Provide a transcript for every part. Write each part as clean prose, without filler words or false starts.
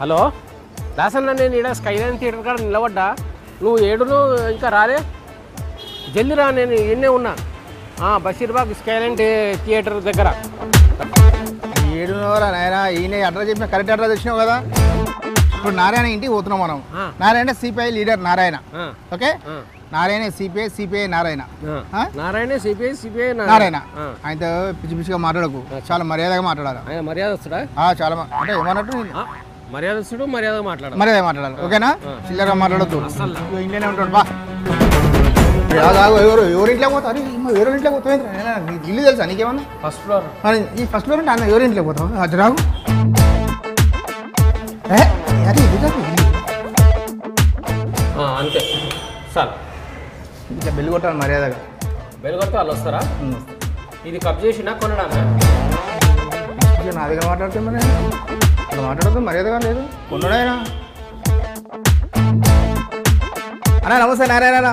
Hello Dasanna, నేను ఇక్కడ Skyline theatre కాడ నిలబడ్డా. నువ్వు ఏడును ఇంకా రాలే? జల్దీ రా, నేను ఎన్నే ఉన్నా. బషీర్బాగ్ స్కైలైన్ థియేటర్ దగ్గర. 7 నాయన, ఈయన అడ్రస్ చెప్పిన కరెక్ట్ అడ్రస్ వచ్చినావు కదా. ఇప్పుడు నారాయణ ఇంటికి పోతున్నాం మనం. Narayana CPI leader Narayana. Okay, Narayana CPI Narayana. Narayana CPI Narayana. ఆయనతో పిచ్చి పిచ్చిగా మాట్లాడకు, చాలా మర్యాదగా మాట్లాడాలి. ఆయన మర్యాదస్తుడా? చాలా అంటే ఏమన్నట్టు మర్యాదస్తుడు, మర్యాద మాట్లాడాలి. మర్యాద మాట్లాడాలి. ఓకేనా? చిల్లర మాట్లాడద్దు. ఇంట్లోనే ఉంటాడు. బా ఎవరింట్లో పోతావు? ఎవరింట్లో పోతావు? ఇల్లు తెలుసా నీకేమన్నా? First floor. ఈ ఫస్ట్ ఫ్లోర్ అంటే అన్న ఎవరింట్లో పోతావు? అది రావు. అదే ఇది అంతే సార్. ఇట్లా బెల్లు కొట్టాలి మర్యాదగా. బెల్లు కొడితే వాళ్ళు వస్తారా? ఇది కప్ చేసినా కొనడా? నా దగ్గర మాట్లాడితే మరి అలా మాట్లాడదు, మర్యాదగా లేదు. కొన్నాడైనా అన్నా. నమస్తే నారాయణ.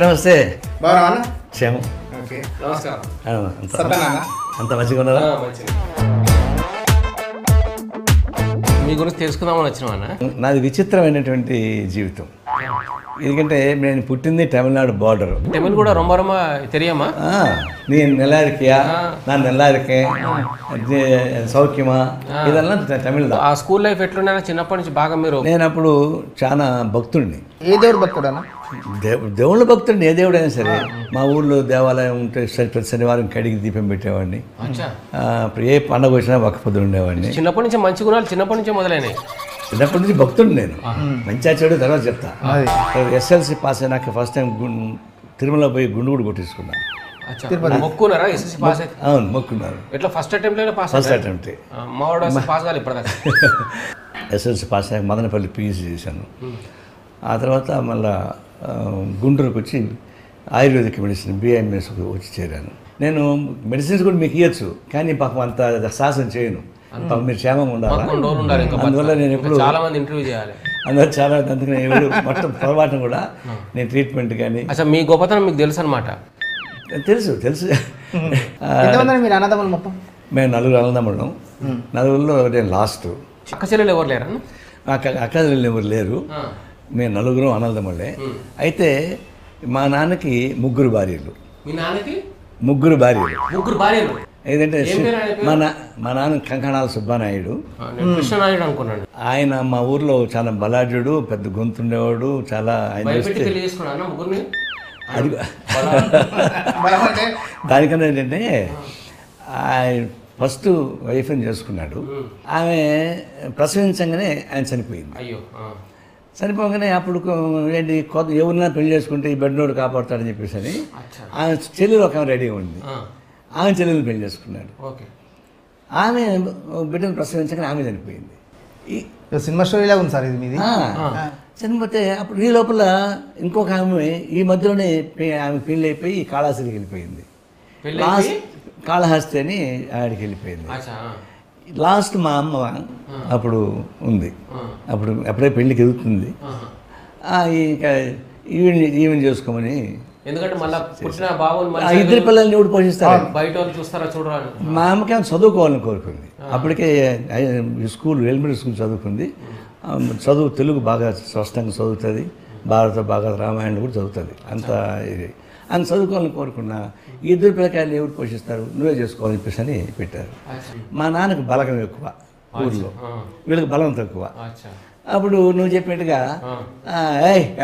నమస్తే. బాగున్నా? క్షేమం. ఓకే, నమస్కారం. అంత మంచిగా ఉన్నారా? మీ గురించి తెలుసుకుందామని వచ్చినామన్నా. నాది విచిత్రమైనటువంటి జీవితం. ఎందుకంటే నేను పుట్టింది తమిళనాడు బార్డర్. తమిళ్ కూడా రొమ్మ రొమ్మ తెలియమా? నేను నెల్లారికయా, నా నెల్లారికే సౌఖ్యమా, ఇదల్లా తమిళ. ఆ స్కూల్ లైఫ్ ఎట్లున్నా చిన్నప్పటి నుంచి బాగా మీరు? నేను అప్పుడు చాలా భక్తుడిని. ఏ దేవుడు భక్తుడు అన్న? దేవుళ్ళ భక్తుడిని. ఏ దేవుడైనా సరే. మా ఊళ్ళో దేవాలయం ఉంటే ప్రతి శనివారం కడిగి దీపం పెట్టేవాడిని. ఏ పండుగ వచ్చినా ఒక్క పొద్దు ఉండేవాడిని. చిన్నప్పటి నుంచి మంచి గుణాలు చిన్నప్పటి నుంచే మొదలైనాయి. చిన్నప్పటి నుంచి భక్తుడు నేను. మంచిగా చెడు తర్వాత చెప్తా. ఎస్ఎల్సి పాస్ అయినాక ఫస్ట్ టైం తిరుమల పోయి గుండు కూడా కొట్టించుకున్నాను. మొక్కున్నారా ఎస్ఎస్సి పాస్ అయితే? అవును, మొక్కున్నారు. ఎట్లా first attempt pass? First attempt. మావాడు పాస్ కాదు ఇప్పటిదాకా. ఎస్ఎల్సి పాస్ అయ్యాక మదనపల్లి పీజీ చేశాను. ఆ తర్వాత మళ్ళా గుంటూరుకు వచ్చి ఆయుర్వేదిక్ మెడిసిన్ బిఐఎంఎస్కి వచ్చి చేరాను. నేను మెడిసిన్స్ కూడా మీకు ఇవ్వచ్చు, కానీ పాపం అంత సాహసం చేయను. మీరు క్షేమంగా ఉండాలి. అందువల్ల నేను ఎప్పుడు చాలా మంది ఇంటర్వ్యూ చేయాలి. అందరూ చాలా, అందుకని ఎవరు మొత్తం పొరపాటును కూడా నేను ట్రీట్మెంట్ కానీ. అసలు మీ గొప్పతనం మీకు తెలుసు అనమాట? తెలుసు. మీరు అన్నదమ్ములు మొత్తం? మేము 4 అన్నదమ్ముళ్ళం. 4లో నేను లాస్ట్. అక్క చెల్లెలు ఎవరు లేరా? అక్క చెల్లెలు ఎవరు లేరు. మేము 4 అన్నదమ్ముళ్ళే. అయితే మా నాన్నకి 3 భార్యలు. మీ నాన్నకి 3 భార్యలు. 3 భార్యలు? ఏదంటే మా నాన్న కంకణాల సుబ్బానాయుడు. కృష్ణనాయుడు అనుకున్నాను. ఆయన మా ఊర్లో చాలా బలాఢ్యుడు, పెద్ద గొంతుండేవాడు. చాలా ఆయన అది దానికన్నా ఏంటంటే ఫస్ట్ వైఫ్ని చేసుకున్నాడు. ఆమె ప్రసవించగానే ఆయన చనిపోయింది. చనిపోగానే అప్పుడు ఏంటి ఎవరినా పెళ్లి చేసుకుంటే ఈ బెడ్నోడు కాపాడుతాడని చెప్పేసి అని ఆమె చెల్లెలు ఒక రెడీగా ఉంది. ఆమె చెల్లెలు పెళ్లి చేసుకున్నాడు. ఆమె బిడ్డను ప్రసవించగానే ఆమె చనిపోయింది. సినిమా స్టోరీలా ఉంది సార్ ఇది మీది. చనిపోతే అప్పుడు ఈ లోపల ఇంకొక ఆమె ఈ మధ్యలోనే ఆమె పెళ్ళి అయిపోయి కాళహస్తికి వెళ్ళిపోయింది. కాళహస్తి అని ఆడికి వెళ్ళిపోయింది. లాస్ట్ మా అమ్మ అప్పుడు ఉంది. అప్పుడే పెళ్ళికి ఎదుగుతుంది. ఇంకా ఈవెన్ చేసుకోమని. ఎందుకంటే మళ్ళీ పుట్టిన బాబుని 2 పిల్లల్ని ఎవడు పోషిస్తారు? బయట వాళ్ళు చూస్తారా చూడరా? మా అమ్మకి చదువుకోవాలని కోరుకుంది. అప్పటికే స్కూల్ ఎలిమెంటరీ స్కూల్ చదువుకుంది. చదువు తెలుగు బాగా స్పష్టంగా చదువుతుంది. భాగవత రామాయణం కూడా చదువుతుంది. అంత ఇది అని చదువుకోవాలని కోరుకున్నా. 2 పిల్లకాయలు ఎవరు పోషిస్తారు? నువ్వే చేసుకోవాలని చెప్పేసి అని పెట్టారు. మా నాన్నకు బలగం ఎక్కువ ఊళ్ళో, వీళ్ళకి బలం తక్కువ. అప్పుడు నువ్వు చెప్పినట్టుగా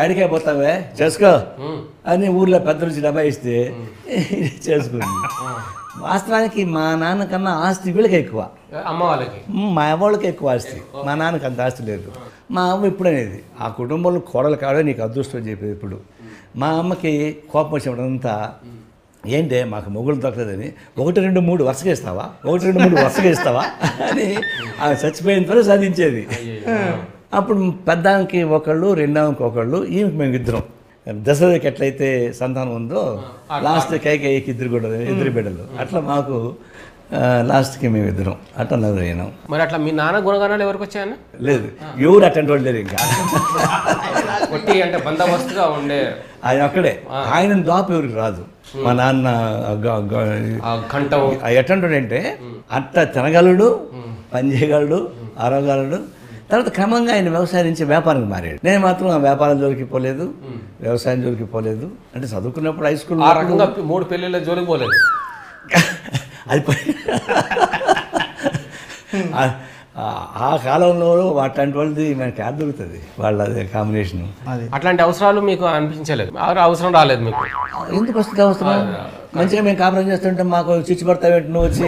ఏడికే పోతావే చేసుకో అని ఊర్లో పెద్ద నుంచి డబ్బా ఇస్తే చేసుకుంది. వాస్తవానికి మా నాన్నకన్నా ఆస్తి వీళ్ళకి ఎక్కువ, అమ్మ వాళ్ళకి. మా అమ్మ వాళ్ళకి ఎక్కువ ఆస్తి. మా నాన్నకి అంత ఆస్తి లేదు. మా అమ్మ ఇప్పుడు అనేది ఆ కుటుంబంలో కోడలు కావడం నీకు అదృష్టం అని చెప్పేది. ఇప్పుడు మా అమ్మకి కోపం వచ్చినప్పుడంతా ఏంటే మాకు మొగుళ్ళు దొరకలేదని 1, 2, 3 వరుసగా ఇస్తావా, 1, 2, 3 వరుసగా ఇస్తావా అని ఆమె చచ్చిపోయిన తర్వాత సాధించేది. అప్పుడు పెద్దానికి ఒకళ్ళు, రెండానికి ఒకళ్ళు, ఈమెకి మేము 2. దశరథకి ఎట్లయితే సంతానం ఉందో లాస్ట్ కైకేయికి 2 బిడ్డలు. అట్లా మాకు లాస్ట్కి మేము 2 అట్లా 4 అయినాం. మరి అట్లా మీ నాన్న గుణగానాలు ఎవరికి వచ్చాయన్న? లేదు, ఎవరు అటెండ్ వాళ్ళు లేరు. ఇంకా అంటే బందోబస్తుగా ఉండే ఆయన అక్కడే. ఆయన దాపు ఎవరికి రాదు. మా నాన్న ఎట్టంటాడంటే అట్ట తినగలడు, పని చేయగలడు, అరవగలడు. తర్వాత క్రమంగా ఆయన వ్యవసాయం నుంచి వ్యాపారానికి మారాడు. నేను మాత్రం ఆ వ్యాపారం జోలికి పోలేదు, వ్యవసాయం జోలికి పోలేదు. అంటే చదువుకున్నప్పుడు హై స్కూల్ ఆ రకంగా 3 పెళ్ళిళ్ళ జోలికి పోలేదు. అది ఆ కాలంలో అట్లాంటి వాళ్ళది మనకి యాడ్ దొరుకుతుంది, వాళ్ళది కాంబినేషన్. అట్లాంటి అవసరాలు మీకు అనిపించలేదు, అవసరం రాలేదు మీకు? ఎందుకు వస్తుంది అవసరం? మంచిగా మేము కాపురం చేస్తుంటే మాకు చిచ్చు పడతావేంటి నువ్వు వచ్చి?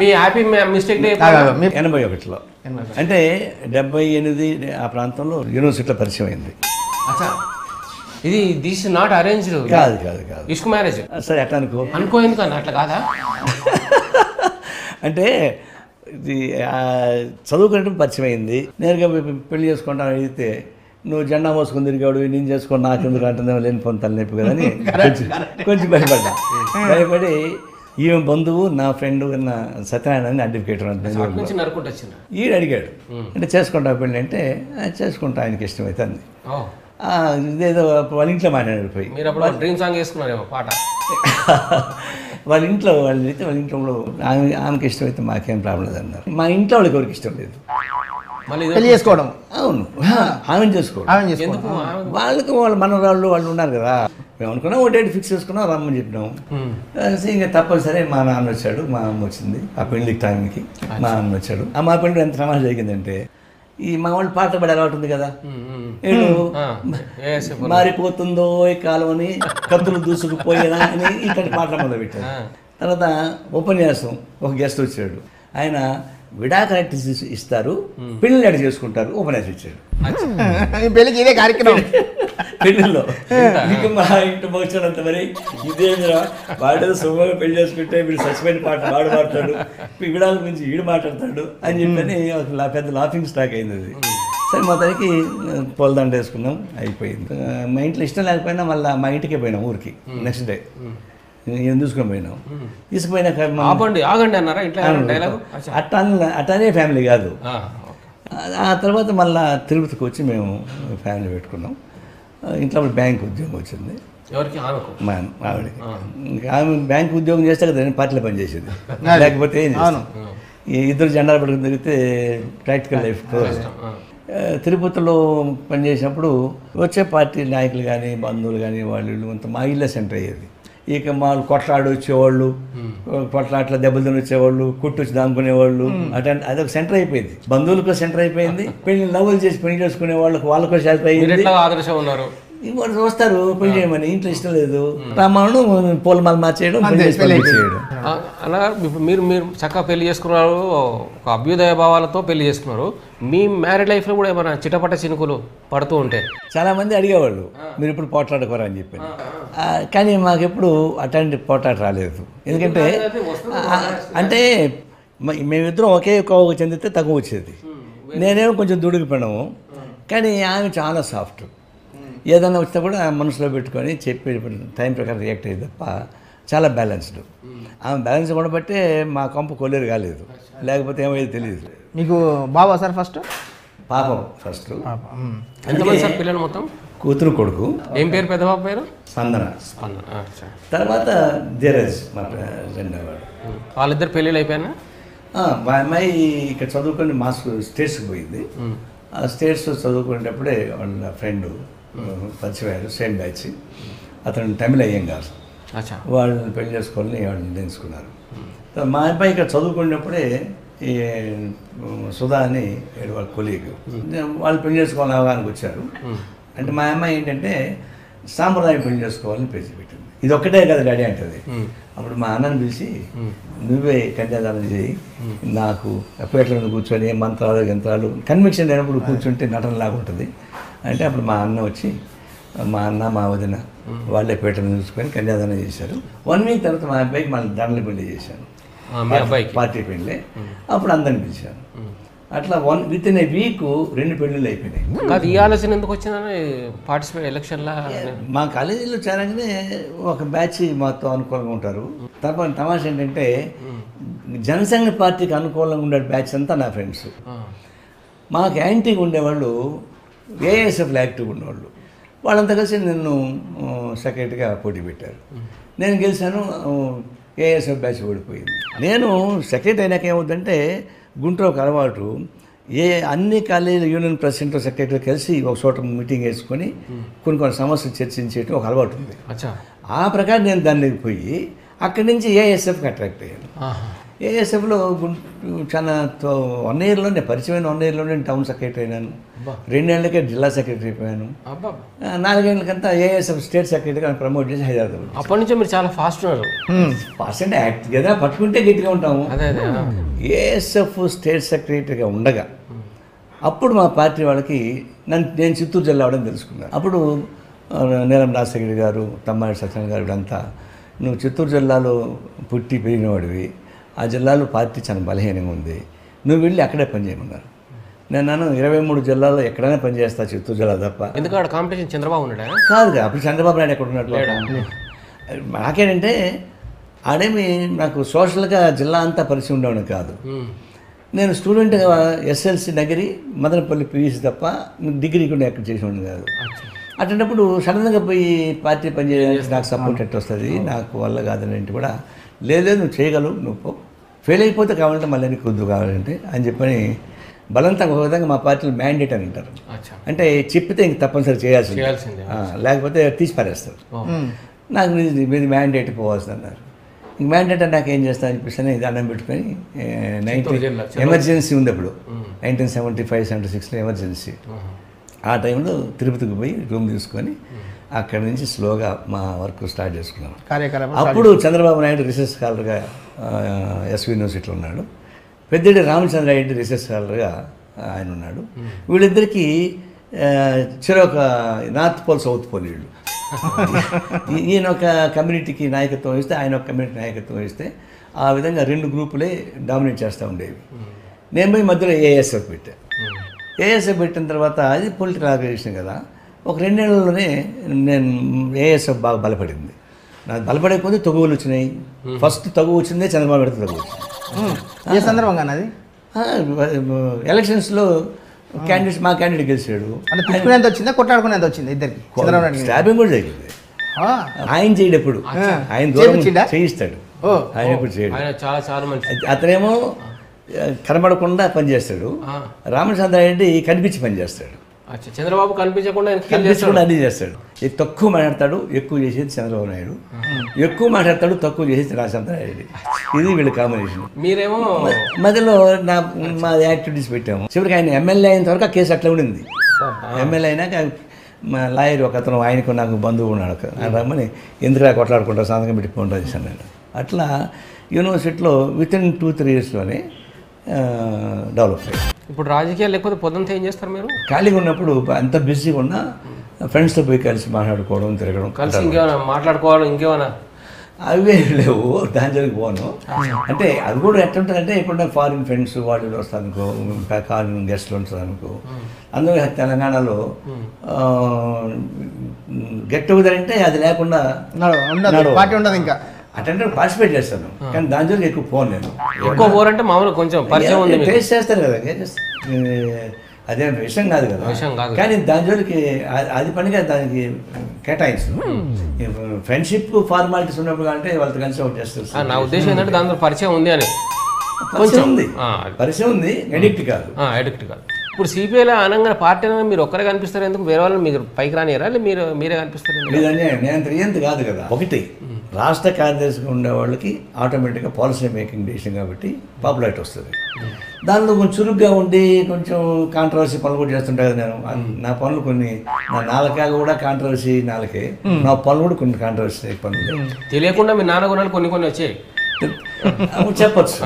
మీ హ్యాపీ మిస్టేక్ 81లో అంటే 78 ఆ ప్రాంతంలో యూనివర్సిటీలో పరిచయం అయింది. ఇది దిస్ నాట్ అరేంజ్డ్? కాదు కాదు కాదు, ఇష్క్ మ్యారేజ్. సరే అట్లా అనుకో ఎందుకన్నా అట్లా కాదా? అంటే ఇది చదువుకున్నట్టు పరిచయం అయింది. నేరుగా పెళ్లి చేసుకుంటాను అడిగితే నువ్వు జెండా మోసుకుని తిరిగాడు, నేను చేసుకొని నాకు ఎందుకు అంటుందేమో లేని పొంతలు నొప్పి కదా అని కొంచెం భయపడ్డా. భయపడి ఈమె బంధువు నా ఫ్రెండ్ ఉన్న సత్యనారాయణ అని అడ్వకేట్ ఈడు అడిగాడు, అంటే చేసుకుంటా పెళ్ళి అంటే చేసుకుంటా ఆయనకి ఇష్టమైతే అంది. ఇదేదో వాళ్ళ ఇంట్లో మాట్లాడారు పోయి. డ్రీమ్ సాంగ్ వేసుకున్నారేమో పాట. వాళ్ళ ఇంట్లో వాళ్ళు అయితే వాళ్ళ ఇంట్లో ఆమెకి ఇష్టమైతే మాకేం ప్రాబ్లం లేదు అన్నారు. మా ఇంట్లో వాళ్ళకి ఎవరికి ఇష్టం లేదు పెళ్లి చేసుకోవడం. అవును, ఆమెను చేసుకోవడం. వాళ్ళకి వాళ్ళ మనవరాళ్ళు వాళ్ళు ఉన్నారు కదా. మేము అనుకున్నాం ఓ డేట్ ఫిక్స్ చేసుకున్నాం, రమ్మని చెప్పినాం. ఇంకా తప్పనిసరి మా నాన్న వచ్చాడు, మా అమ్మ వచ్చింది. ఆ పెళ్లి టైంకి మా అన్న వచ్చాడు. మా పెళ్లి ఎంత సమాజం జరిగిందంటే ఈ మా వాళ్ళు పాట పడే అలవాటు ఉంది కదా, ఏడు మారిపోతుందో ఈ కాలం అని, కత్తులు దూసుకుపోయేనా అని ఇట్లాంటి పాటలు మొదలుపెట్టారు. తర్వాత ఉపన్యాసం, ఒక గెస్ట్ వచ్చాడు. ఆయన విడాకులు ఇస్తారు, పెళ్ళిళ్ళు ఎడ చేసుకుంటారు ఉపన్యాసం ఇచ్చాడు. పెళ్ళికి ఇదే కార్యక్రమం పెళ్ళిలో. ఇంకా మా ఇంటి వచ్చాడంత మరి ఇదేంద్రా వాడు సుఖంగా పెళ్లి చేసుకుంటే వీడు చచ్చిపోయిన పాట వాడు పాడతాడు, విడాకుల గురించి వీడు మాట్లాడతాడు అని చెప్పని ఒక పెద్ద లాఫింగ్ స్టాక్ అయింది అది. సరే మొత్తానికి పొలదండ వేసుకున్నాం, అయిపోయింది. మా ఇంట్లో ఇష్టం లేకపోయినా మళ్ళీ మా ఇంటికే పోయినాం ఊరికి. నెక్స్ట్ డే ఏం తీసుకొని పోయినాం. తీసుకుపోయినాక అట్లానే ఫ్యామిలీ కాదు. ఆ తర్వాత మళ్ళీ తిరుపతికి వచ్చి మేము ఫ్యామిలీ పెట్టుకున్నాం. ఇంట్లో బ్యాంక్ ఉద్యోగం వచ్చింది మా ఆవిడకి. ఇంకా ఆమె బ్యాంక్ ఉద్యోగం చేస్తే కదా నేను పార్టీలో పనిచేసేది, లేకపోతే ఏం చేస్తాను. ఇద్దరు జెండాలు పట్టుకుని తిరిగితే ప్రాక్టికల్ లైఫ్. తిరుపతిలో పనిచేసినప్పుడు వచ్చే పార్టీ నాయకులు కానీ బంధువులు కానీ వాళ్ళు అంతా మా ఇల్లే సెంటర్ అయ్యేది. ఇక వాళ్ళు కొట్లాడి వచ్చేవాళ్ళు, కొట్లాట్ల దెబ్బలు తిని వచ్చేవాళ్ళు, కుట్టు వచ్చి దాముకునేవాళ్ళు. అటెండ్ అదొక సెంటర్ అయిపోయింది. బంధువులకు సెంటర్ అయిపోయింది. పెళ్లి లవ్వులు చేసి పెళ్లి చేసుకునే వాళ్ళకు సెంటర్ అయ్యింది. వాళ్ళు వస్తారు పెళ్లి చేయమని, ఇంట్లో ఇష్టం లేదు రామాను పూలమాల మార్చేయడం, అనగా మీరు చక్కగా పెళ్లి చేసుకున్నారు, ఒక అభ్యుదయ భావాలతో పెళ్లి చేసుకున్నారు. మీ మ్యారేడ్ లైఫ్లో కూడా ఏమైనా చిటపట చినుకులు పడుతూ ఉంటే చాలామంది అడిగేవాళ్ళు మీరు ఇప్పుడు పోట్లాడుకోరా అని చెప్పి. కానీ మాకెప్పుడు అట్లాంటి పోట్లాట రాలేదు. ఎందుకంటే అంటే మేమిద్దరం ఒకే కోవకు చెందితే తక్కువ వచ్చేది. నేనేమో కొంచెం దుడిగిపోయినాము, కానీ ఆమె చాలా సాఫ్ట్. ఏదైనా వచ్చినా కూడా మనసులో పెట్టుకొని చెప్పి టైం ప్రకారం రియాక్ట్ అయ్యేది తప్ప చాలా బ్యాలెన్స్డ్. ఆమె బ్యాలెన్స్ కూడా బట్టే మా కంపు కొల్లేరు కాలేదు, లేకపోతే ఏమయ్యేది తెలియదు. మీకు బాబా సార్ ఫస్ట్? పాపం ఫస్ట్. ఎంతమంది సార్ పిల్లలు మొత్తం? కూతురు కొడుకు. ఏం పేరు పెద్ద బాబు పేరు? స్పందన. తర్వాత ధీరజ్ మా రెండో వాడు. వాళ్ళిద్దరు పెళ్ళిళ్ళు అయిపోయినా? మా అమ్మాయి ఇక్కడ చదువుకొని మా స్టేట్స్కి పోయింది. ఆ స్టేట్స్ చదువుకునేటప్పుడే వాళ్ళ ఫ్రెండ్ పరిచయం అయ్యారు, సేమ్ బ్యాచ్. అతను తమిళ అయ్యంగారు. వాళ్ళని పెళ్లి చేసుకోవాలని వాళ్ళని తెలుసుకున్నారు. మా అబ్బాయి ఇక్కడ చదువుకునేటప్పుడే ఈ సుధా అని వాళ్ళ కొలీగ్, వాళ్ళు పెళ్లి చేసుకోవాలని అవగాహనకు వచ్చారు. అంటే మా అమ్మాయి ఏంటంటే సాంప్రదాయం పెళ్లి చేసుకోవాలని పేచి పెట్టింది. ఇది ఒక్కటే కదా డాడీ అంటది. అప్పుడు మా అన్నని పిలిచి నువ్వే కన్యాదానం చేయి, నాకు పేటల మీద కూర్చొని మంత్రాలు యంత్రాలు కన్విక్షన్ లేనప్పుడు కూర్చుంటే నటన లాగా ఉంటుంది అంటే, అప్పుడు మా అన్న వచ్చి మా అన్న మా వదిన వాళ్ళే పీటలు చూసుకొని కన్యాదానం చేశారు. 1 వీక్ తర్వాత మా అబ్బాయికి మళ్ళీ దండల పెళ్లి చేశాను, పార్టీ పెళ్ళి. అప్పుడు అందరిని పిలిచాను. అట్లా విత్ ఇన్ ఏ వీక్ 2 పెళ్ళిళ్ళు అయిపోయినాయి. కాదు, ఈ ఆలోచన ఎందుకు వచ్చిందని పార్టిసిపేట్ ఎలక్షన్లో మా కాలేజీలో చేరగానే ఒక బ్యాచ్ మాతో అనుకూలంగా ఉంటారు. తర్వాత తమాషా ఏంటంటే జనసంఘ పార్టీకి అనుకూలంగా ఉండే బ్యాచ్ అంతా నా ఫ్రెండ్స్. మాకు యాంటీగా ఉండేవాళ్ళు ఏఎస్ఎఫ్లో యాక్టివ్గా ఉండేవాళ్ళు. వాళ్ళంతా కలిసి నన్ను సెక్రటరీగా పోటీ పెట్టారు. నేను గెలిచాను, ఏఎస్ఎఫ్ బ్యాచ్ ఓడిపోయింది. నేను సెక్రటరీ అయినాక ఏమవుతుందంటే గుంటూరు ఒక అలవాటు, అన్ని కాలేజీల యూనియన్ ప్రెసిడెంట్ సెక్రటరీ కలిసి ఒక చోట మీటింగ్ వేసుకొని కొన్ని సమస్యలు చర్చించేయడం ఒక అలవాటు ఉంది. ఆ ప్రకారం నేను దానికి పోయి అక్కడి నుంచి ఏఎస్ఎఫ్కి అట్రాక్ట్ అయ్యాను. ఏఎస్ఎఫ్లో చాలా 1 ఇయర్లోనే పరిచయమైన 1 ఇయర్లోనే టౌన్ సెక్రటరీ అయినాను. 2 ఏళ్ళకే జిల్లా సెక్రటరీ అయిపోయాను. 4 ఏళ్ళకంతా ఏఎస్ఎఫ్ స్టేట్ సెక్రటరీగా ప్రమోట్ చేసి హైదరాబాద్. అప్పటి నుంచి మీరు చాలా ఫాస్ట్ ఉన్నారు. ఫాస్ట్ అంటే యాక్ట్ కదా, పట్టుకుంటే గట్టిగా ఉంటాము. ఏఎస్ఎఫ్ స్టేట్ సెక్రటరీగా ఉండగా అప్పుడు మా పార్టీ వాళ్ళకి నేను చిత్తూరు జిల్లా అవడం తెలుసుకున్నాను. అప్పుడు నీలం రాజశేఖర్ గారు, తమ్మాడి సత్యనారాయణ గారు ఇదంతా, నువ్వు చిత్తూరు జిల్లాలో పుట్టి పెరిగినవాడివి, ఆ జిల్లాలో పార్టీ చాలా బలహీనంగా ఉంది, నువ్వు వెళ్ళి అక్కడే పనిచేయమన్నారు. నేను 23 జిల్లాల్లో ఎక్కడైనా పనిచేస్తా, చిత్తూరు జిల్లా తప్ప. ఎందుకంటే కాంపిటీషన్ చంద్రబాబు ఉన్నాడా? కాదుగా, అప్పుడు చంద్రబాబు నాయుడు ఎక్కడ ఉన్నట్లు. నాకేంటంటే ఆడేమి నాకు సోషల్గా జిల్లా అంతా పరిచయం ఉండేవాడు కాదు. నేను స్టూడెంట్గా ఎస్ఎల్సి నగిరి, మదనపల్లి పివిసి తప్ప డిగ్రీ కూడా ఎక్కడ చేసేవాడిని కాదు. అటువంటిప్పుడు సడన్గా పోయి పార్టీ పనిచేయడానికి నాకు సపోర్ట్ ఎట్టు వస్తుంది, నాకు వల్ల కాదని కూడా, లేదు నువ్వు చేయగలవు, నువ్వు ఫెయిల్ అయిపోతే కావాలంటే మళ్ళీ నీకు వద్దు కావాలంటే అని చెప్పని బలంతంగా ఒక విధంగా మా పార్టీలో మ్యాండేట్ అని అంటారు. అంటే చెప్పితే ఇంక తప్పనిసరి చేయాల్సింది, లేకపోతే తీసి పారేస్తారు. నాకు మీది మ్యాండేట్ పోవాల్సింది అన్నారు. ఇంక మ్యాండేట్ నాకు ఏం చేస్తాను అని చెప్పేసి ఇది అన్నం పెట్టుకొని ఎమర్జెన్సీ ఉంది అప్పుడు 1975-76లో ఎమర్జెన్సీ. ఆ టైంలో తిరుపతికి పోయి రూమ్ తీసుకొని అక్కడి నుంచి స్లోగా మా వర్క్ స్టార్ట్ చేసుకున్నాను. అప్పుడు చంద్రబాబు నాయుడు రీసెర్చ్ స్కాలర్గా ఎస్వి యూనివర్సిటీలో ఉన్నాడు, పెద్దిరెడ్డి రామచంద్రారెడ్డి రీసెర్చ్ స్కాలర్గా ఆయన ఉన్నాడు. వీళ్ళిద్దరికీ చెరొక నార్త్ పోల్ సౌత్ పోల్ వీళ్ళు. ఈయన ఒక కమ్యూనిటీకి నాయకత్వం వహిస్తే, ఆయన ఒక కమ్యూనిటీ నాయకత్వం వహిస్తే, ఆ విధంగా 2 గ్రూపులే డామినేట్ చేస్తూ ఉండేవి. నేను పోయి మధ్యలో ఏఎస్ఎఫ్ పెట్టాను. ఏఎస్ఎఫ్ పెట్టిన తర్వాత అది పొలిటికల్ ఆర్గనైజేషన్ కదా, ఒక 2 ఏళ్లలోనే నేను ఏఎస్ఎఫ్ బాగా బలపడింది. నాకు బలపడే కొద్దీ తగువులు వచ్చినాయి. ఫస్ట్ తగువ వచ్చిందే చంద్రబాబు నాయుడు తగువ వచ్చింది. ఏ సందర్భంగా అది? ఎలక్షన్స్లో క్యాండిడేట్, మా క్యాండిడేట్ గెలిచాడు. అంటే తిట్టుకునేంత వచ్చిందా, కొట్టాడుకునేంత వచ్చింది ఇద్దరికి? స్టాబింగ్ కూడా జరిగింది. ఆయన చేయడు ఎప్పుడు, ఆయన దూరం చేయిస్తాడు, ఆయన ఎప్పుడు చేయడు. అతనేమో కనబడకుండా పనిచేస్తాడు, రామచంద్రారెడ్డి కనిపించి పనిచేస్తాడు. చంద్రబాబు కనిపించకుండా అన్నీ చేస్తాడు. తక్కువ మాట్లాడతాడు, ఎక్కువ చేసేది చంద్రబాబు నాయుడు. ఎక్కువ మాట్లాడతాడు, తక్కువ చేసేది రామచంద్రారెడ్డి. ఇది వీళ్ళ కాంబినేషన్. మీరేమో మధ్యలో మా యాక్టివిటీస్ పెట్టాము. చివరికి ఆయన ఎమ్మెల్యే అయిన వరకు ఆ కేసు అట్లా ఉండింది. ఎమ్మెల్యే అయినాక మా లాయర్ ఒక అతను, ఆయనకు నాకు బంధువు ఉన్నాడు, ఆయన రమ్మని ఎందుకు కొట్లాడుకుంటారు, సంతకం పెట్టుకుంటా చేశాను నేను. అట్లా యూనివర్సిటీలో వితిన్ 2-3 ఇయర్స్లోనే డెవలప్ అయ్యాయి. ఇప్పుడు రాజకీయాలు లేకపోతే పొద్దుంతా ఏం చేస్తారు మీరు? ఖాళీగా ఉన్నప్పుడు అంత బిజీగా ఉన్నా ఫ్రెండ్స్తో పోయి కలిసి మాట్లాడుకోవడం, తిరగడం, కలిసి ఇంకేమైనా మాట్లాడుకోవడం, ఇంకేమైనా అవే లేవు. దాని జోలికి పోను. అంటే అది కూడా ఎట్లుంటుందంటే, ఇప్పుడు ఫారిన్ ఫ్రెండ్స్ వాళ్ళు వస్తానుకో, ఫారిన్ గెస్ట్లు ఉంటారనుకో, అందులో తెలంగాణలో గెట్ టుగెదర్ అంటే అది లేకుండా పార్టీ ఉండదు. ఇంకా అటెండ్ పార్టిసిపేట్ చేస్తాను, కానీ దాని జోలికి ఎక్కువ పోను నేను. ఎక్కువ పోరంటే మామూలు కొంచెం పరిచయం ఉంది, టేస్ట్ చేస్తారు కదా, అదే విషయం కాదు కదా. కానీ దాని జోలికి అది పనిగా దానికి కేటాయించు. ఫ్రెండ్షిప్ ఫార్మాలిటీస్ ఉన్నప్పుడు అంటే వాళ్ళతో కలిసి ఒకటి చేస్తారు. నా ఉద్దేశం ఏంటంటే దాంట్లో పరిచయం ఉంది అని. పరిచయం ఉంది, ఎడిక్ట్ కాదు. ఎడిక్ట్ కాదు. ఇప్పుడు సిపిఐలో అనగా పార్టీ మీరు ఒక్కరే కనిపిస్తారు, ఎందుకు వేరే వాళ్ళు మీరు పైకి రానియరా, మీరే కనిపిస్తారు? లేదంటే నేను ఎంత కాదు కదా. ఒకటి రాష్ట్ర కార్యదర్శిగా ఉండే వాళ్ళకి ఆటోమేటిక్గా పాలసీ మేకింగ్ డిసిషన్ కాబట్టి పాపులారిటీ వస్తుంది. దానిలో కొంచెం చురుగ్గా ఉండి కొంచెం కాంట్రవర్సీ పనులు కూడా చేస్తుంటాయి కదా. నేను నా పనులు కొన్ని, నా నాలుక కూడా కాంట్రవర్సీ నాలుకే, నా పనులు కూడా కొన్ని కాంట్రవర్సీ పనులు తెలియకుండా మీ నాన్న గుణాలు కొన్ని వచ్చాయి చెప్పచ్చు.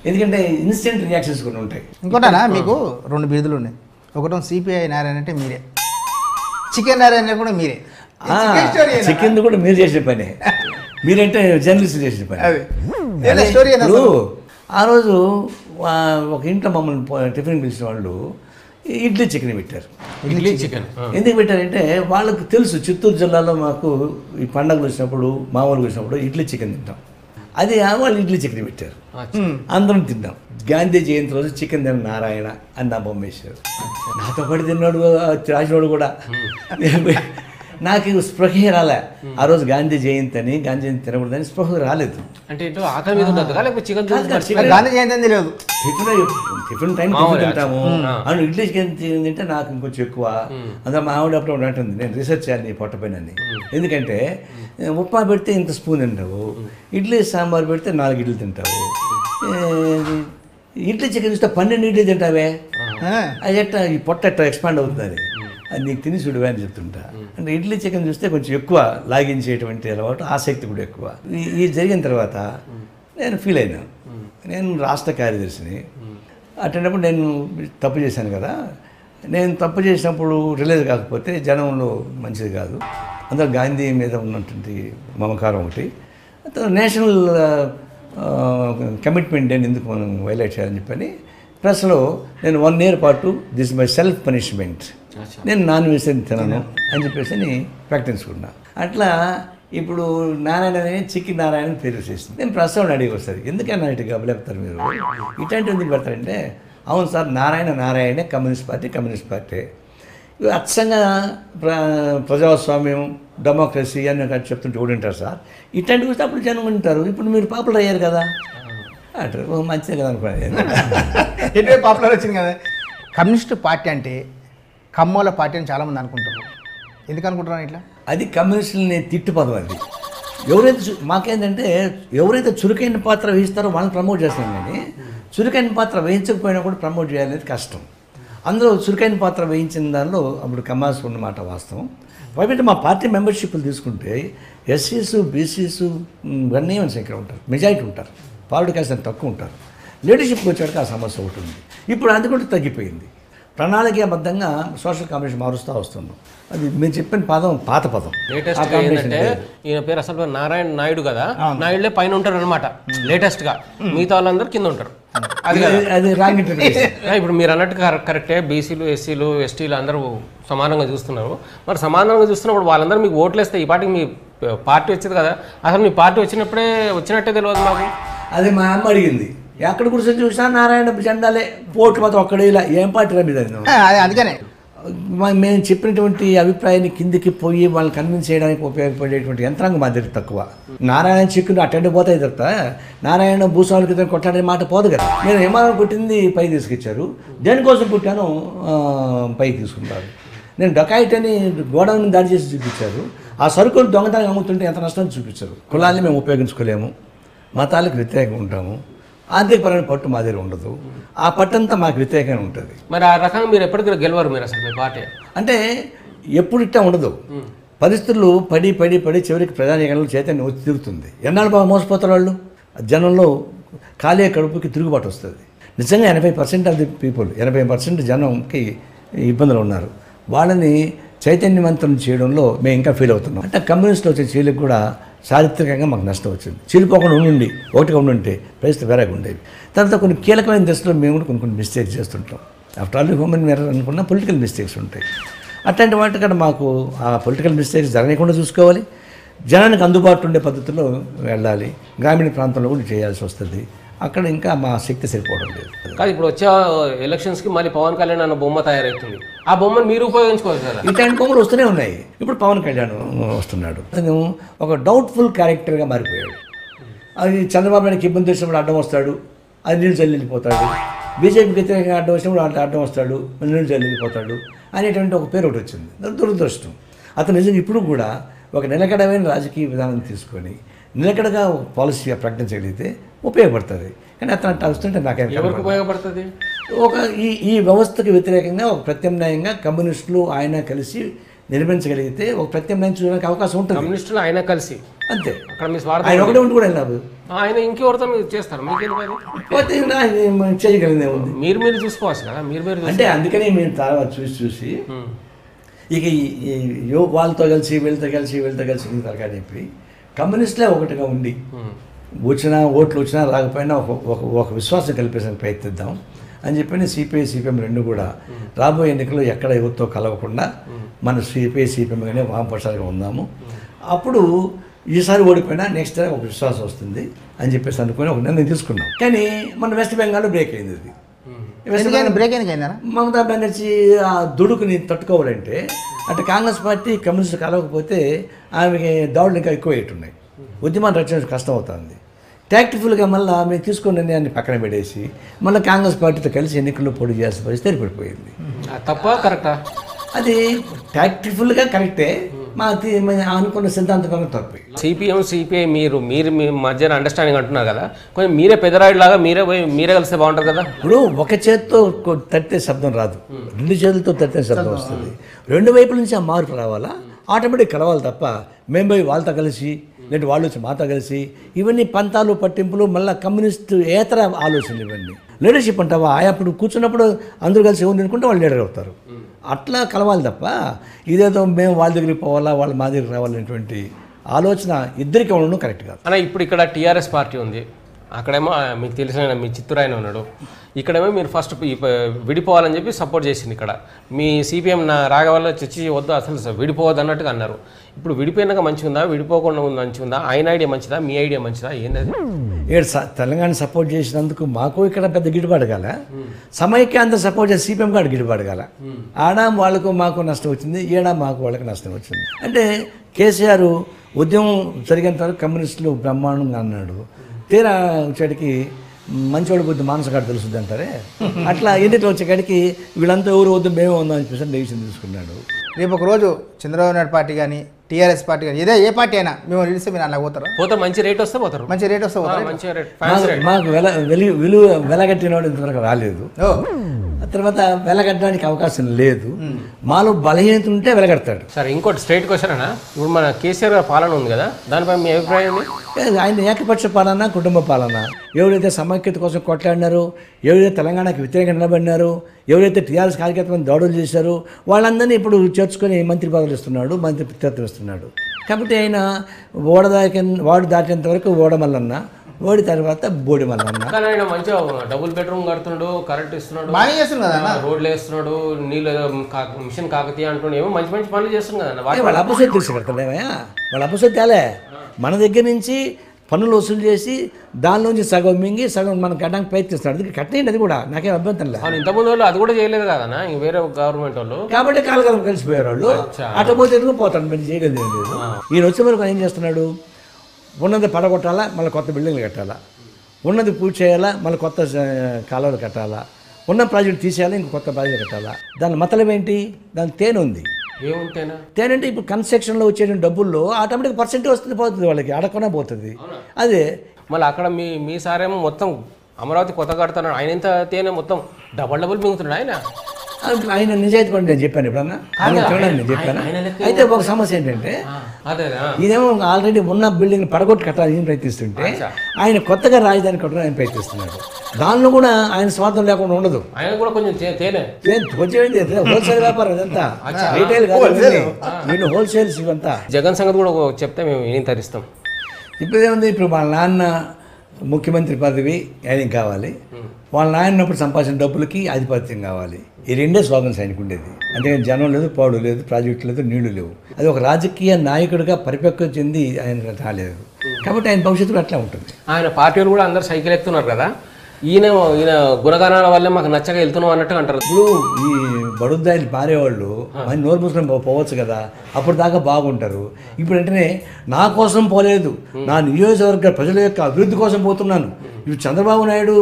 ఎందుకంటే ఇన్స్టెంట్ రియాక్షన్స్ కొన్ని ఉంటాయి. ఇంకోటనా, మీకు 2 బిరుదులు ఉన్నాయి. ఒకటి సిపిఐ నారాయణ అంటే మీరే, చికెన్ నారాయణ కూడా మీరే. చికెన్ కూడా మీరు చేసిన పని, మీరంటే జర్నలిస్ట్ చేసిన పని. ఆ రోజు ఒక ఇంట్లో మమ్మల్ని టిఫిన్ పిలిచిన వాళ్ళు ఇడ్లీ చికెన్ పెట్టారు. ఇడ్లీ చికెన్ ఎందుకు పెట్టారంటే వాళ్ళకు తెలుసు, చిత్తూరు జిల్లాలో మాకు ఈ పండుగలు వచ్చినప్పుడు, మామూలుగా వచ్చినప్పుడు ఇడ్లీ చికెన్ తింటాం. అది వాళ్ళు ఇడ్లీ చికెన్ పెట్టారు, అందరం తిన్నాం. గాంధీ జయంతి రోజు చికెన్ తిన్న నారాయణ అని నా బొమ్మ వేశారు. నాతో పాటు తిన్నాడు రాసినోడు కూడా. నాకు స్పృహ రాలే ఆ రోజు. గాంధీ జయంతి అని, గాంధీ జయంతి తినకూడదని స్పృహ రాలేదు. అంటే గాంధీ జయంతి అని తెలియదు. టిఫిన్ టైం తింటాము అవును. ఇడ్లీ చికెన్ తింటే నాకు ఇంకొంచెం ఎక్కువ. అందులో మా ఆవిడ అప్పుడు ఉంటుంది, నేను రీసెర్చ్ చేయాలి నీ పొట్ట పైన. ఎందుకంటే ఉప్మా పెడితే ఇంత స్పూన్ తింటావు, ఇడ్లీ సాంబార్ పెడితే 4 ఇడ్లీ తింటావు, ఇడ్లీ చికెన్ ఇస్తే 12 ఇడ్లీ తింటావే, అది ఎట్టా ఈ పొట్ట ఎట్టా ఎక్స్పాండ్ అవుతుంది, అది నీకు తిని చూడవే అని చెప్తుంటా. అంటే ఇడ్లీ చికెన్ చూస్తే కొంచెం ఎక్కువ లాగించేటువంటి అలవాటు, ఆసక్తి కూడా ఎక్కువ. ఇది జరిగిన తర్వాత నేను ఫీల్ అయినాను. నేను రాష్ట్ర కార్యదర్శిని, అటువంటిప్పుడు నేను తప్పు చేశాను కదా. నేను తప్పు చేసినప్పుడు రిలీజ్ కాకపోతే జనంలో మంచిది కాదు. అందులో గాంధీ మీద ఉన్నటువంటి మమకారం ఒకటి, నేషనల్ కమిట్మెంట్ అని ఎందుకు మనం వైలేట్ చేయాలని చెప్పని ప్రెస్లో నేను 1 year పాటు దిస్ మై సెల్ఫ్ పనిష్మెంట్, నేను నాన్ వెజ్ తినను అని చెప్పేసి ప్రకటించుకున్నా. అట్లా ఇప్పుడు నారాయణ చిక్కి నారాయణ పేరు చేసింది. నేను ప్రస్తావన అడిగి వస్తుంది, ఎందుకన్నా ఇటు గబలేపుతారు మీరు, ఇట్లాంటి ఎందుకు పెడతారంటే, అవును సార్ నారాయణే కమ్యూనిస్ట్ పార్టీ ఇవి అచ్చంగా ప్రజాస్వామ్యం డెమోక్రసీ అని చెప్తుంటే ఓడింటారు సార్. ఇట్లాంటి చూస్తే అప్పుడు జనం ఉంటారు. ఇప్పుడు మీరు పాపులర్ అయ్యారు కదా అంటారు, మంచిదే కదా అనుకున్నాను. ఎటువైపు పాపులర్ వచ్చింది కదా. కమ్యూనిస్ట్ పార్టీ అంటే కమ్మోల పార్టీ అని చాలామంది అనుకుంటారు. ఎందుకు అనుకుంటున్నాను ఇట్లా? అది కమ్యూనిస్టులని తిట్టు పదం. అది ఎవరైతే మాకేంటంటే ఎవరైతే చురుకైన పాత్ర వహిస్తారో వాళ్ళని ప్రమోట్ చేస్తాం, కానీ చురుకైన పాత్ర వహించకపోయినా కూడా ప్రమోట్ చేయాలనేది కష్టం. అందులో చురుకైన పాత్ర వహించిన దానిలో అప్పుడు కమాస్ ఉన్నమాట వాస్తవం. కాబట్టి మా పార్టీ మెంబర్షిప్లు తీసుకుంటే ఎస్సీస్ బీసీస్ ఇవన్నీ సంఖ్య ఉంటారు, మెజారిటీ ఉంటారు, పార్టీ కాస్త తక్కువ ఉంటారు. లీడర్షిప్కి వచ్చేటికి ఆ సమస్య ఒకటి ఉంది. ఇప్పుడు అది కూడా తగ్గిపోయింది. ప్రణాళికాబద్ధంగా సోషల్ కాంబినేషన్ మారుస్తూ వస్తున్నాం. అది మీరు చెప్పిన పదం పాత పదం. లేటెస్ట్ ఏంటంటే ఈయన పేరు అసలు నారాయణ నాయుడు కదా, నాయుడులే పైన ఉంటారు అనమాట లేటెస్ట్ గా, మిగతా వాళ్ళందరూ కింద ఉంటారు. అది రాంగ్. ఇప్పుడు మీరు అన్నట్టు కరెక్టే, బీసీలు ఎస్సీలు ఎస్టీలు అందరూ సమానంగా చూస్తున్నారు. మరి సమానంగా చూస్తున్నప్పుడు వాళ్ళందరూ మీకు ఓట్లు వేస్తే ఈ పార్టీకి మీ పార్టీ వచ్చేది కదా. అసలు మీ పార్టీ వచ్చినట్టే తెలియదు మాకు. అది మా అమ్మ అడిగింది, ఎక్కడ కూర్చొని చూసినా నారాయణ జెండాలే, పోట్లు మాత్రం ఒక్కడే, ఇలా ఏం పార్టీ రా మీద. అందుకనే మేము చెప్పినటువంటి అభిప్రాయాన్ని కిందికి పోయి వాళ్ళని కన్విన్స్ చేయడానికి ఉపయోగపడేటువంటి యంత్రాంగం మా దగ్గర తక్కువ. నారాయణ చిక్కును అటెండ్ పోతాయి తప్ప నారాయణ భూస్వాములకి ఇద్దరు కొట్టాడే మాట పోదు కదా. నేను ఏమాత్రం పుట్టింది పైకి తీసుకొచ్చారు, దేనికోసం పుట్టాను పైకి తీసుకున్నారు. నేను డకాయిట్ అని గోడౌన్ దాడి చేసి చూపించారు, ఆ సరుకులు దొంగతనం అమ్ముతుంటే ఎంత నష్టం చూపించారు. కులాన్ని మేము ఉపయోగించుకోలేము, మతాలకు వ్యతిరేకంగా ఉంటాము, ఆర్థికపరమైన పట్టు మా దగ్గర ఉండదు, ఆ పట్టంతా మాకు వ్యతిరేకంగా ఉంటుంది. మరి ఆ రకంగా మీరు ఎప్పటికీ గెలవరు మీరు అసలు మీ పార్టీ అంటే ఎప్పుడు ఇట్టా ఉండదు. పరిస్థితులు పడి పడి పడి చివరికి ప్రధానికంలో చైతన్యం వచ్చి తిరుగుతుంది. ఎన్నాళ్ళు బాగా మోసపోతారు వాళ్ళు. జనంలో ఖాళీ కడుపుకి తిరుగుబాటు వస్తుంది. నిజంగా 80% ఆఫ్ ది పీపుల్, 80% జనంకి ఇబ్బందులు ఉన్నారు. వాళ్ళని చైతన్యవంతం చేయడంలో మేము ఇంకా ఫీల్ అవుతున్నాం. అంటే కమ్యూనిస్టులు వచ్చే చీలకు కూడా చారిత్రకంగా మాకు నష్టం వచ్చింది. చీలిపోకుండా ఉండి ఒకటిగా ఉండుంటే పరిస్థితి వేరేగా ఉండేవి. తర్వాత కొన్ని కీలకమైన దశలో మేము కూడా కొన్ని మిస్టేక్స్ చేస్తుంటాం. ఆఫ్టర్ ఆల్ హ్యూమన్ ఎర్రర్ అనుకున్న పొలిటికల్ మిస్టేక్స్ ఉంటాయి. అట్లాంటి వాటి కూడా మాకు ఆ పొలిటికల్ మిస్టేక్స్ జరగకుండా చూసుకోవాలి. జనానికి అందుబాటులో ఉండే పద్ధతిలో వెళ్ళాలి. గ్రామీణ ప్రాంతంలో కూడా చేయాల్సి వస్తుంది. అక్కడ ఇంకా మా శక్తి సరిపోవడం లేదు. కాదు, ఇప్పుడు వచ్చే ఎలక్షన్స్కి మళ్ళీ పవన్ కళ్యాణ్ అన్న బొమ్మ తయారవుతుంది. ఆ బొమ్మను మీరు ఉపయోగించుకోవచ్చు కదా. ఇట్లాంటి బొమ్మలు వస్తూనే ఉన్నాయి. ఇప్పుడు పవన్ కళ్యాణ్ వస్తున్నాడు, అతను ఒక డౌట్ఫుల్ క్యారెక్టర్గా మారిపోయాడు. అది చంద్రబాబు నాయుడుకి ఇబ్బంది వచ్చినప్పుడు అడ్డం వస్తాడు, అది నీళ్ళు చల్లిపోతాడు. బీజేపీకి వ్యతిరేకంగా అడ్డం వచ్చినప్పుడు అడ్డం వస్తాడు, నీళ్ళు చల్లిపోతాడు అనేటువంటి ఒక పేరు ఒకటి వచ్చింది. దురదృష్టం. అతను నిజంగా ఇప్పుడు కూడా ఒక నిలకడమైన రాజకీయ విధానం తీసుకొని నిలకడగా పాలసీ ప్రకటించగలిగితే ఉపయోగపడుతుంది. కానీ అతను అట్లా వస్తుంటే నాకేం ఉపయోగపడుతుంది. ఒక ఈ వ్యవస్థకు వ్యతిరేకంగా ఒక ప్రత్యామ్నాయంగా కమ్యూనిస్టులు ఆయన కలిసి నిర్మించగలిగితే ఒక ప్రత్యామ్నాయం చూడడానికి అవకాశం ఉంటుంది. కమ్యూనిస్టులు ఆయన కలిసి అంతే. అక్కడ మీ స్వార్థం ఆయన ఒకటే ఉండి కూడా వెళ్ళారు. ఆయన ఇంకెవరితో చేస్తారు, చేయగలిగిందే ఉంది. మీరు చూసుకోవచ్చు కదా. మీరు అంటే అందుకని మేము తర్వాత చూసి ఇక వాళ్ళతో కలిసి వీళ్ళతో కలిసి తరగా చెప్పి కమ్యూనిస్టులే ఒకటిగా ఉండి ఓట్లు వచ్చినా రాకపోయినా ఒక విశ్వాసం కల్పించడానికి ప్రయత్నిద్దాం అని చెప్పి సిపిఐ సిపిఎం రెండు కూడా రాబోయే ఎన్నికల్లో ఎక్కడ ఎవరితో కలవకుండా మన సిపిఐ సిపిఎంగానే వామపక్షాలుగా ఉందాము. అప్పుడు ఈసారి ఓడిపోయినా నెక్స్ట్ టైం ఒక విశ్వాసం వస్తుంది అని చెప్పేసి అనుకుని ఒక నిర్ణయం తీసుకున్నాం. కానీ మన వెస్ట్ బెంగాల్లో బ్రేక్ అయింది. అది బ్రేక్ అయింది. మమతా బెనర్జీ ఆ దుడుకుని తట్టుకోవాలంటే అంటే కాంగ్రెస్ పార్టీ కమ్యూనిస్ట్ కలవకపోతే ఆమెకి దాడులు ఇంకా ఎక్కువ అయ్యేట్టున్నాయి. ఉద్యమాన్ని రక్షించడం కష్టం అవుతుంది. ట్యాక్టిఫుల్గా మళ్ళీ మేము తీసుకున్న నిర్ణయాన్ని పక్కన పెట్టేసి మళ్ళీ కాంగ్రెస్ పార్టీతో కలిసి ఎన్నికల్లో పోటీ చేయాల్సిన పరిస్థితి ఏర్పడిపోయింది. తప్ప కరెక్టా? అది ట్యాక్టిఫుల్గా కరెక్టే, మేము అనుకున్న సిద్ధాంతపరంగా తప్పి. సిపిఎం సిపిఐ మీరు మీ మధ్యన అండర్స్టాండింగ్ అంటున్నారు కదా, కొంచెం మీరే పెద్దరాయుడు లాగా మీరే కలిస్తే బాగుంటుంది కదా. ఇప్పుడు ఒక చేతితో తట్టే శబ్దం రాదు, 2 చేతులతో తట్టే శబ్దం వస్తుంది. 2 వైపుల నుంచి ఆ మార్పు రావాలా, ఆటోమేటిక్ కలవాలి తప్ప మేము పోయి వాళ్ళతో కలిసి లేదంటే వాళ్ళు వచ్చి మాతో కలిసి ఇవన్నీ పంతాలు పట్టింపులు మళ్ళీ కమ్యూనిస్టు ఏతర ఆలోచనలు ఇవన్నీ. లీడర్షిప్ అంటావా, అప్పుడు కూర్చున్నప్పుడు అందరూ కలిసి ఎవరు అనుకుంటే వాళ్ళు లీడర్ అవుతారు. అట్లా కలవాలి తప్ప ఇదేదో మేము వాళ్ళ దగ్గరికి పోవాలా వాళ్ళు మా దగ్గరికి రావాలనేటువంటి ఆలోచన ఇద్దరికి ఉండడం కరెక్ట్ కాదు అన్న. ఇప్పుడు ఇక్కడ టీఆర్ఎస్ పార్టీ ఉంది, అక్కడేమో మీకు తెలిసిన మీ చిత్తూరు ఆయన ఉన్నాడు, ఇక్కడేమో మీరు ఫస్ట్ విడిపోవాలని చెప్పి సపోర్ట్ చేసింది. ఇక్కడ మీ సిపిఎం రాఘవల్ల చర్చి వద్దు అసలు విడిపోవద్దు అన్నట్టుగా అన్నారు. ఇప్పుడు విడిపోయినాక మంచిగా ఉందా, విడిపోకుండా మంచిగా ఉందా? ఆయన ఐడియా మంచిదా, మీ ఐడియా మంచిదా, ఏంటది? ఇక్కడ తెలంగాణ సపోర్ట్ చేసినందుకు మాకు ఇక్కడ పెద్ద గిట్టుబాటు కాల, సమైక్యాంధ్ర సపోర్ట్ చేసి సిపిఎం కాడ గిట్టుబాటు కాల. ఆడ వాళ్ళకు మాకు నష్టం వచ్చింది, ఈడ మాకు వాళ్ళకి నష్టం వచ్చింది. అంటే కేసీఆర్ ఉద్యమం జరిగేంత వరకు కమ్యూనిస్టులు బ్రహ్మాండంగా అన్నాడు, తీరా వచ్చేటికి మంచివాడి బుద్ధి మానసగాడు తెలుస్తుంది అంటారే, అట్లా ఎన్నికలు వచ్చేకాడికి వీళ్ళంతా ఎవరు వద్దు మేమే ఉందాం అని చెప్పేసి డెసిషన్ తీసుకున్నాడు. రేపు ఒక రోజు చంద్రబాబు నాయుడు పార్టీ కానీ టీఆర్ఎస్ పార్టీ కానీ ఏ పార్టీ అయినా మేము నిలిస్తే మీరు అలా పోతారు, మంచి రేట్ వస్తే పోతారు, మంచి రేట్ వస్తే పోతారు. మంచి రేట్ మాకు విలువ వెలగట్టినవాడు ఇంతవరకు రాలేదు, తర్వాత వెలగట్టడానికి అవకాశం లేదు. మాలో బలహీనత ఉంటే వెలగడతాడు. సరే, ఇంకోటి స్ట్రైట్ క్వశ్చన్ అన్న, ఇప్పుడు మన కేసీఆర్ గారి పాలన ఉంది కదా, దానిపై మీ అభిప్రాయం ఏంటి? ఆయన ఏకపక్ష పాలన, కుటుంబ పాలన. ఎవరైతే సమైక్యత కోసం కొట్లాడినారో, ఎవరైతే తెలంగాణకు వ్యతిరేకంగా నిలబడినారో, ఎవరైతే టీఆర్ఎస్ కార్యకర్తలను దాడులు చేశారో వాళ్ళందరినీ ఇప్పుడు చేర్చుకొని మంత్రి పదవులు ఇస్తున్నాడు, మంత్రి పిత్రత్వం ఇస్తున్నాడు. కాబట్టి ఆయన వాడు దాటేంత వరకు ఓడమల్లన్న, ఓడి తర్వాత బోడి మల్లన్న. కానీ ఆయన మంచిగా డబుల్ బెడ్రూమ్ కడుతున్నాడు, కరెంట్ ఇస్తున్నాడు, బాగా చేస్తున్నాడు కదా, రోడ్లు వేస్తున్నాడు, నీళ్ళు మిషన్ కాకతీయ అంటుండే, ఏమో మంచి మంచి పనులు చేస్తున్నాడు కదా. వాళ్ళ అపసొత్తు తెలిసి కడతలేమయ్యా, వాళ్ళ అపసొత్తాలే మన దగ్గర నుంచి పన్నులు వసూలు చేసి దానిలోంచి సగం మింగి సగం మనం కట్టడానికి ప్రయత్నిస్తున్నాడు. అది కట్టేయండి, అది కూడా నాకేం అభ్యంతరం లేదు. ఇంతకుముందు వాళ్ళు అది కూడా చేయలేదు కదా, ఇంక వేరే గవర్నమెంట్ వాళ్ళు, కాబట్టి కాలకాలం కలిసిపోయారు వాళ్ళు. అట్లా పోతే ఎదుగు పోతాడు, మీరు చేయగలిది ఏం లేదు. ఈయన వచ్చే వరకు ఏం చేస్తున్నాడు, ఉన్నది పడగొట్టాలా, మళ్ళీ కొత్త బిల్డింగ్లు కట్టాలా, ఉన్నది పూర్తి చేయాలా, మళ్ళీ కొత్త కాలువలు కట్టాలా, ఉన్న ప్రాజెక్ట్ తీసేయాలా, ఇంకో కొత్త ప్రాజెక్ట్ కట్టాలా. దాని మతలం ఏంటి, దాని తేనె ఉంది. తేనె అంటే ఇప్పుడు కన్స్ట్రక్షన్లో వచ్చే డబ్బుల్లో ఆటోమేటిక్ పర్సెంటేజ్ వస్తుంది, పోతుంది, వాళ్ళకి అడగకుండా పోతుంది. అదే మళ్ళీ అక్కడ మీ సారేమో మొత్తం అమరావతి కొత్త కడతాడు, ఆయన ఎంత తేనె మొత్తం డబల్ మింగుతున్నాడు ఆయన నిజాయితీ పడి నేను చెప్పాను ఎప్పుడన్నా, నేను చెప్పాను. అయితే ఒక సమస్య ఏంటంటే ఇదేమో ఆల్రెడీ ఉన్న బిల్డింగ్ పడగొట్టి కట్టాలని ప్రయత్నిస్తుంటే ఆయన కొత్తగా రాజధాని కట్టడం ఆయన ప్రయత్నిస్తున్నాడు. దానిలో కూడా ఆయన స్వార్థం లేకుండా ఉండదు. ఆయన కూడా కొంచెం తేనె హోల్సేల్ వ్యాపారం ఇదంతా, రీటైల్ కాదు, హోల్సేల్స్ ఇవంతా. జగన్ సంగతి కూడా చెప్తే మేము ఏం తరిస్తాం. ఇప్పుడు ఏముంది, ఇప్పుడు వాళ్ళ నాన్న ముఖ్యమంత్రి పదవి ఆయనకి కావాలి, వాళ్ళ నాయనప్పుడు సంపాదించిన డబ్బులకి ఆధిపత్యం కావాలి. ఈ రెండే స్లోగన్స్ ఆయనకు ఉండేది. అంతేగాని జనం లేదు, పాడు లేదు, ప్రాజెక్టు లేదు, నీళ్లు లేవు. అది ఒక రాజకీయ నాయకుడిగా పరిపక్వం చెంది ఆయన రాలేదు. కాబట్టి ఆయన భవిష్యత్తులో అట్లా ఉంటుంది. ఆయన పార్టీలు కూడా అందరు సైకిల్ ఎక్కుతున్నారు కదా, ఈయన గుణగానాల వల్లే మాకు నచ్చక వెళ్తున్నాం అన్నట్టుగా అంటారు. ఇప్పుడు ఈ బడుద్దాయిలు పారేవాళ్ళు మంచి నోరు మూసుకొని పోవచ్చు కదా, అప్పుడు దాకా బాగుంటారు. ఇప్పుడు వెంటనే నా కోసం పోలేదు, నా నియోజకవర్గ ప్రజల యొక్క అభివృద్ధి కోసం పోతున్నాను, ఇప్పుడు చంద్రబాబు నాయుడు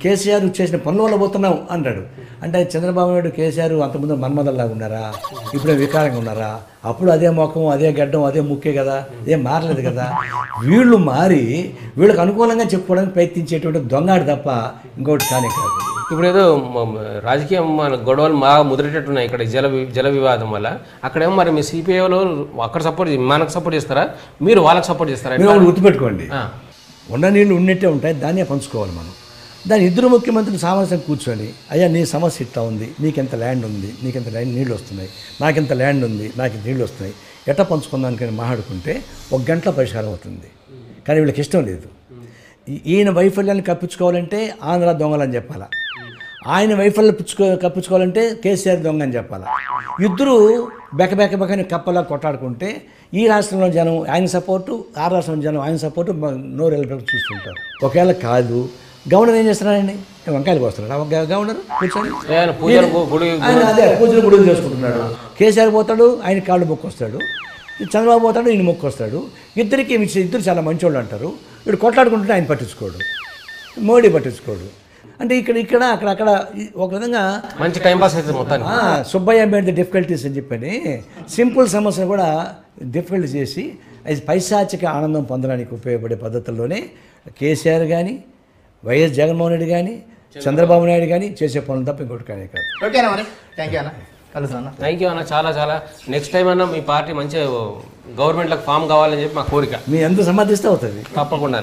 కేసీఆర్ చేసిన పనుల వల్ల పోతున్నాం అంటాడు. అంటే చంద్రబాబు నాయుడు కేసీఆర్ అంతకుముందు మన్మదల్లాగా ఉన్నారా, ఇప్పుడే వికారంగా ఉన్నారా? అప్పుడు అదే ముఖం, అదే గడ్డం, అదే ముక్కే కదా, ఏం మారలేదు కదా. వీళ్ళు మారి వీళ్ళకి అనుకూలంగా చెప్పుకోవడానికి ప్రయత్నించేటువంటి దొంగాడు తప్ప ఇంకోటి కానే కాదు. ఇప్పుడు ఏదో రాజకీయం గొడవలు ముదిరేటట్టున్నాయి ఇక్కడ జల వివాదం వల్ల. అక్కడేమో మరి మీ సిపిఐలో అక్కడ మనకు సపోర్ట్ చేస్తారా, మీరు వాళ్ళకి సపోర్ట్ చేస్తారా? మీరు గుర్తుపెట్టుకోండి, ఉన్న నీళ్ళు ఉన్నట్టే ఉంటాయి, దాన్నే పంచుకోవాలి మనం. దాని ఇద్దరు ముఖ్యమంత్రులు సామరస్యం కూర్చొని, అయ్యా నీ సమస్య ఇట్లా ఉంది, నీకెంత ల్యాండ్ ఉంది, నీకెంత నీళ్ళు వస్తున్నాయి, నాకెంత ల్యాండ్ ఉంది, నాకు నీళ్ళు వస్తున్నాయి, ఎట్లా పంచుకుందానికని మాట్లాడుకుంటే 1 గంటలో పరిష్కారం అవుతుంది. కానీ వీళ్ళకి ఇష్టం లేదు. ఈయన వైఫల్యాన్ని కప్పించుకోవాలంటే ఆంధ్ర దొంగలని చెప్పాలా, ఆయన వైఫల్యం కప్పించుకోవాలంటే కేసీఆర్ దొంగ అని చెప్పాలా. ఇద్దరు బెకని కప్పలా కొట్టాడుకుంటే ఈ రాష్ట్రంలో జనం ఆయన సపోర్టు, ఆ రాష్ట్రంలో జనం ఆయన సపోర్టు నోరు వెళ్ళి చూస్తుంటారు. ఒకవేళ కాదు, గవర్నర్ ఏం చేస్తున్నాడండి, వంకాయలు పోస్తున్నాడు గవర్నర్ కూర్చొని, అదే పూజలు గుడులు చేసుకుంటున్నాడు. కేసీఆర్ పోతాడు, ఆయన కాళ్ళు మొక్కు వస్తాడు. చంద్రబాబు పోతాడు, ఈయన మొక్కు వస్తాడు. ఇద్దరు చాలా మంచోళ్ళు అంటారు. వీడు కొట్లాడుకుంటుంటే ఆయన పట్టించుకోడు, మోడీ పట్టించుకోడు. అంటే ఇక్కడ అక్కడ ఒక విధంగా మంచి టైంపాస్ అవుతుంది మొత్తానికి. సుబ్బయ్య మేడ్ ది డిఫికల్టీస్ అని చెప్పని సింపుల్ సమస్యను కూడా డిఫికల్ట్ చేసి అది పైశాచిక ఆనందం పొందడానికి ఉపయోగపడే పద్ధతుల్లోనే కేసీఆర్ కానీ, వైఎస్ జగన్మోహన్ రెడ్డి కానీ, చంద్రబాబు నాయుడు కానీ చేసే పనులు తప్ప ఇంకోటి కానీ కాదు. ఓకేనా మరి? థ్యాంక్ యూ అన్న, కలుసు అన్న. థ్యాంక్ యూ అన్న, చాలా నెక్స్ట్ టైం అన్న మీ పార్టీ మంచిగా గవర్నమెంట్లకు ఫామ్ కావాలని చెప్పి మా కోరిక. మీ ఎంత సమర్థిస్తే అవుతుంది తప్పకుండా.